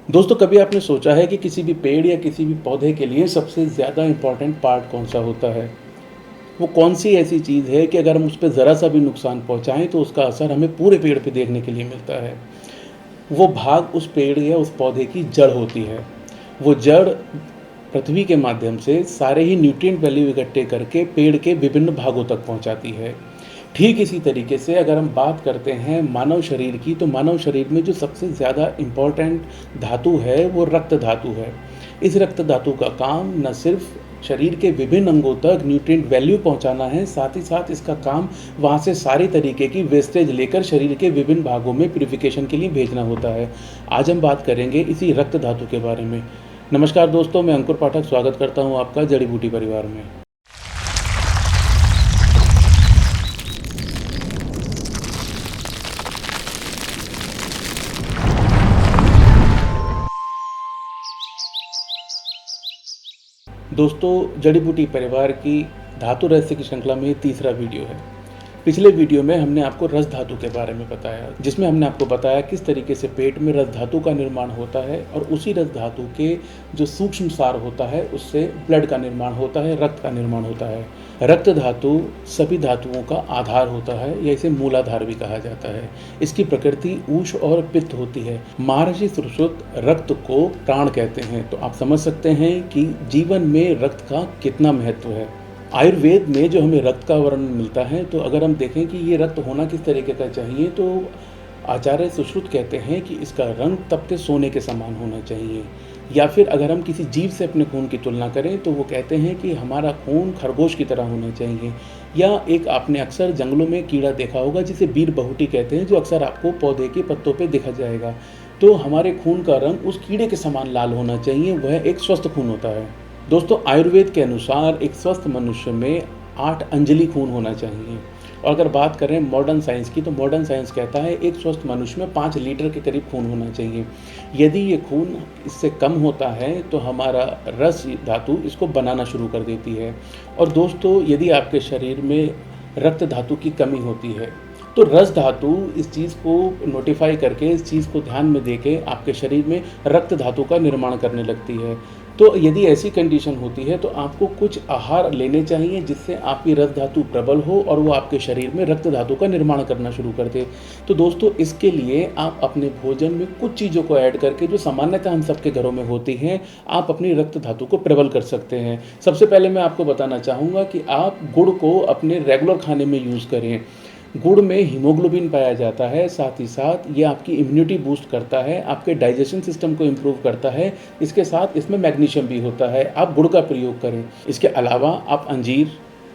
दोस्तों, कभी आपने सोचा है कि किसी भी पेड़ या किसी भी पौधे के लिए सबसे ज़्यादा इम्पोर्टेंट पार्ट कौन-सा होता है? वो कौन-सी ऐसी चीज़ है कि अगर हम उस पे ज़रा-सा भी नुकसान पहुँचाएँ तो उसका असर हमें पूरे पेड़ पे देखने के लिए मिलता है? वो भाग उस पेड़ या उस पौधे की जड़ होती है। वो जड़ पृथ्वी के माध्यम से सारे ही न्यूट्रिएंट वैल्यू इकट्ठे करके पेड़ के विभिन्न भागों तक पहुँचाती है। ठीक इसी तरीके से अगर हम बात करते हैं मानव शरीर की, तो मानव शरीर में जो सबसे ज़्यादा इम्पोर्टेंट धातु है, वो रक्त धातु है। इस रक्त धातु का काम न सिर्फ शरीर के विभिन्न अंगों तक न्यूट्रिएंट वैल्यू पहुंचाना है, साथ ही साथ इसका काम वहाँ से सारी तरीके की वेस्टेज लेकर शरीर के विभिन्न भागों में प्यूरिफिकेशन के लिए भेजना होता है। आज हम बात करेंगे इसी रक्त धातु के बारे में। नमस्कार दोस्तों, मैं अंकुर पाठक स्वागत करता हूँ आपका जड़ी बूटी परिवार में। दोस्तों, जड़ी बूटी परिवार की धातु रहस्य की श्रृंखला में ये तीसरा वीडियो है। पिछले वीडियो में हमने आपको रस धातु के बारे में बताया, जिसमें हमने आपको बताया किस तरीके से पेट में रस धातु का निर्माण होता है और उसी रस धातु के जो सूक्ष्म सार होता है उससे ब्लड का निर्माण होता है, रक्त का निर्माण होता है। रक्त धातु सभी धातुओं का आधार होता है या इसे मूलाधार भी कहा जाता है। इसकी प्रकृति ऊष्म और पित्त होती है। महर्षि सुश्रुत रक्त को प्राण कहते हैं, तो आप समझ सकते हैं कि जीवन में रक्त का कितना महत्व है। आयुर्वेद में जो हमें रक्त का वर्णन मिलता है, तो अगर हम देखें कि ये रक्त होना किस तरीके का चाहिए, तो आचार्य सुश्रुत कहते हैं कि इसका रंग तपते सोने के समान होना चाहिए। या फिर अगर हम किसी जीव से अपने खून की तुलना करें तो वो कहते हैं कि हमारा खून खरगोश की तरह होना चाहिए। या एक आपने अक्सर जंगलों में कीड़ा देखा होगा जिसे बीर बहुटी कहते हैं, जो अक्सर आपको पौधे के पत्तों पे दिखा जाएगा। तो हमारे खून का रंग उस कीड़े के समान लाल होना चाहिए, वह एक स्वस्थ खून होता है। दोस्तों, आयुर्वेद के अनुसार एक स्वस्थ मनुष्य में 8 अंजलि खून होना चाहिए। और अगर बात करें मॉडर्न साइंस की, तो मॉडर्न साइंस कहता है एक स्वस्थ मनुष्य में 5 लीटर के करीब खून होना चाहिए। यदि ये खून इससे कम होता है तो हमारा रस धातु इसको बनाना शुरू कर देती है। और दोस्तों, यदि आपके शरीर में रक्त धातु की कमी होती है तो रस धातु इस चीज़ को नोटिफाई करके, इस चीज़ को ध्यान में देके आपके शरीर में रक्त धातु का निर्माण करने लगती है। तो यदि ऐसी कंडीशन होती है तो आपको कुछ आहार लेने चाहिए जिससे आपकी रस धातु प्रबल हो और वो आपके शरीर में रक्त धातु का निर्माण करना शुरू कर दे। तो दोस्तों, इसके लिए आप अपने भोजन में कुछ चीज़ों को ऐड करके, जो सामान्यतः हम सबके घरों में होती हैं, आप अपनी रक्त धातु को प्रबल कर सकते हैं। सबसे पहले मैं आपको बताना चाहूँगा कि आप गुड़ को अपने रेगुलर खाने में यूज़ करें। गुड़ में हीमोग्लोबिन पाया जाता है, साथ ही साथ ये आपकी इम्यूनिटी बूस्ट करता है, आपके डाइजेशन सिस्टम को इम्प्रूव करता है। इसके साथ इसमें मैग्नीशियम भी होता है। आप गुड़ का प्रयोग करें। इसके अलावा आप अंजीर,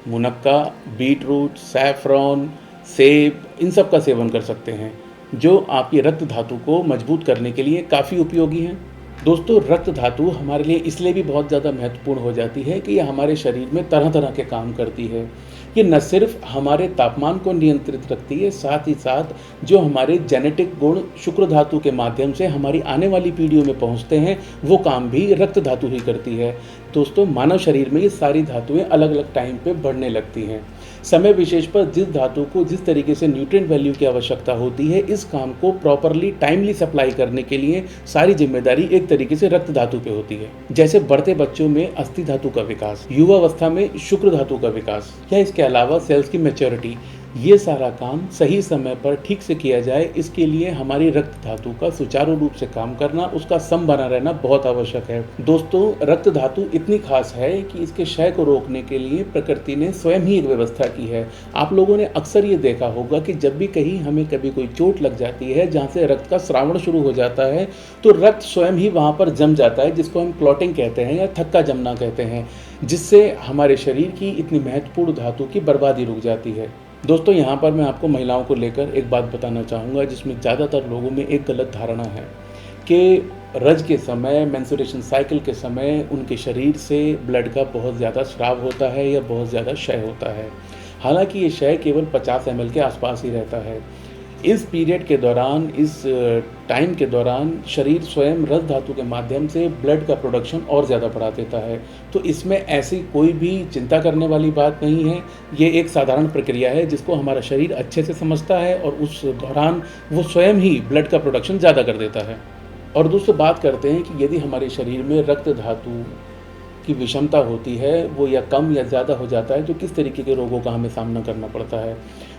मुनक्का, बीटरूट, सैफ़्रॉन, सेब, इन सब का सेवन कर सकते हैं, जो आपकी रक्त धातु को मजबूत करने के लिए काफ़ी उपयोगी हैं। दोस्तों, रक्त धातु हमारे लिए इसलिए भी बहुत ज़्यादा महत्वपूर्ण हो जाती है कि ये हमारे शरीर में तरह तरह के काम करती है। ये न सिर्फ हमारे तापमान को नियंत्रित रखती है, साथ ही साथ जो हमारे जेनेटिक गुण शुक्र धातु के माध्यम से हमारी आने वाली पीढ़ियों में पहुंचते हैं, वो काम भी रक्त धातु ही करती है। दोस्तों, मानव शरीर में ये सारी धातुएं अलग अलग टाइम पे बढ़ने लगती हैं। समय विशेष पर जिस धातु को जिस तरीके से न्यूट्रिएंट वैल्यू की आवश्यकता होती है, इस काम को प्रॉपरली टाइमली सप्लाई करने के लिए सारी जिम्मेदारी एक तरीके से रक्त धातु पे होती है। जैसे बढ़ते बच्चों में अस्थि धातु का विकास, युवावस्था में शुक्र धातु का विकास, या इसके अलावा सेल्स की मैच्योरिटी, ये सारा काम सही समय पर ठीक से किया जाए, इसके लिए हमारी रक्त धातु का सुचारू रूप से काम करना, उसका सम बना रहना बहुत आवश्यक है। दोस्तों, रक्त धातु इतनी खास है कि इसके क्षय को रोकने के लिए प्रकृति ने स्वयं ही एक व्यवस्था की है। आप लोगों ने अक्सर ये देखा होगा कि जब भी कहीं हमें कभी कोई चोट लग जाती है जहाँ से रक्त का स्रावण शुरू हो जाता है, तो रक्त स्वयं ही वहाँ पर जम जाता है, जिसको हम क्लॉटिंग कहते हैं या थक्का जमना कहते हैं, जिससे हमारे शरीर की इतनी महत्वपूर्ण धातु की बर्बादी रुक जाती है। दोस्तों, यहाँ पर मैं आपको महिलाओं को लेकर एक बात बताना चाहूँगा, जिसमें ज़्यादातर लोगों में एक गलत धारणा है कि रज के समय, मेंस्ट्रुएशन साइकिल के समय उनके शरीर से ब्लड का बहुत ज़्यादा स्राव होता है या बहुत ज़्यादा क्षय होता है। हालांकि ये क्षय केवल 50 ml के आसपास ही रहता है। इस पीरियड के दौरान, इस टाइम के दौरान शरीर स्वयं रस धातु के माध्यम से ब्लड का प्रोडक्शन और ज़्यादा बढ़ा देता है। तो इसमें ऐसी कोई भी चिंता करने वाली बात नहीं है। ये एक साधारण प्रक्रिया है जिसको हमारा शरीर अच्छे से समझता है और उस दौरान वो स्वयं ही ब्लड का प्रोडक्शन ज़्यादा कर देता है। और दोस्तों बात करते हैं कि यदि हमारे शरीर में रक्त धातु की विषमता होती है, वो या कम या ज़्यादा हो जाता है, तो किस तरीके के रोगों का हमें सामना करना पड़ता है।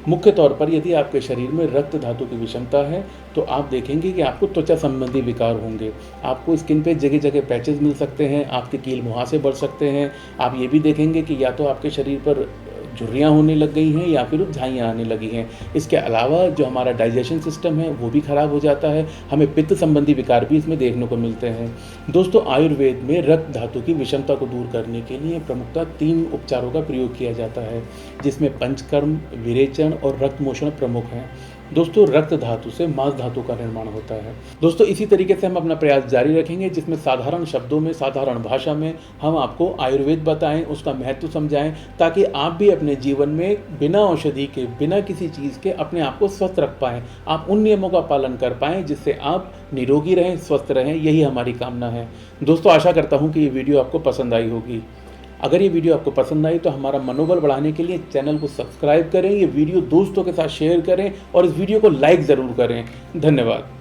मुख्य तौर पर यदि आपके शरीर में रक्त धातु की विषमता है तो आप देखेंगे कि आपको त्वचा संबंधी विकार होंगे, आपको स्किन पे जगह जगह पैचेस मिल सकते हैं, आपके कील मुहासे बढ़ सकते हैं। आप ये भी देखेंगे कि या तो आपके शरीर पर झुर्रियाँ होने लग गई हैं या फिर झाइयाँ आने लगी हैं। इसके अलावा जो हमारा डाइजेशन सिस्टम है वो भी खराब हो जाता है, हमें पित्त संबंधी विकार भी इसमें देखने को मिलते हैं। दोस्तों आयुर्वेद में रक्त धातु की विषमता को दूर करने के लिए प्रमुखतः 3 उपचारों का प्रयोग किया जाता है, जिसमें पंचकर्म, विरेचन और रक्तमोषण प्रमुख हैं। दोस्तों रक्त धातु से मांस धातु का निर्माण होता है। दोस्तों इसी तरीके से हम अपना प्रयास जारी रखेंगे, जिसमें साधारण शब्दों में, साधारण भाषा में हम आपको आयुर्वेद बताएं, उसका महत्व समझाएं, ताकि आप भी अपने जीवन में बिना औषधि के, बिना किसी चीज़ के अपने आप को स्वस्थ रख पाएँ। आप उन नियमों का पालन कर पाएँ जिससे आप निरोगी रहें, स्वस्थ रहें, यही हमारी कामना है। दोस्तों आशा करता हूँ कि ये वीडियो आपको पसंद आई होगी। अगर ये वीडियो आपको पसंद आई तो हमारा मनोबल बढ़ाने के लिए चैनल को सब्सक्राइब करें, ये वीडियो दोस्तों के साथ शेयर करें और इस वीडियो को लाइक ज़रूर करें। धन्यवाद।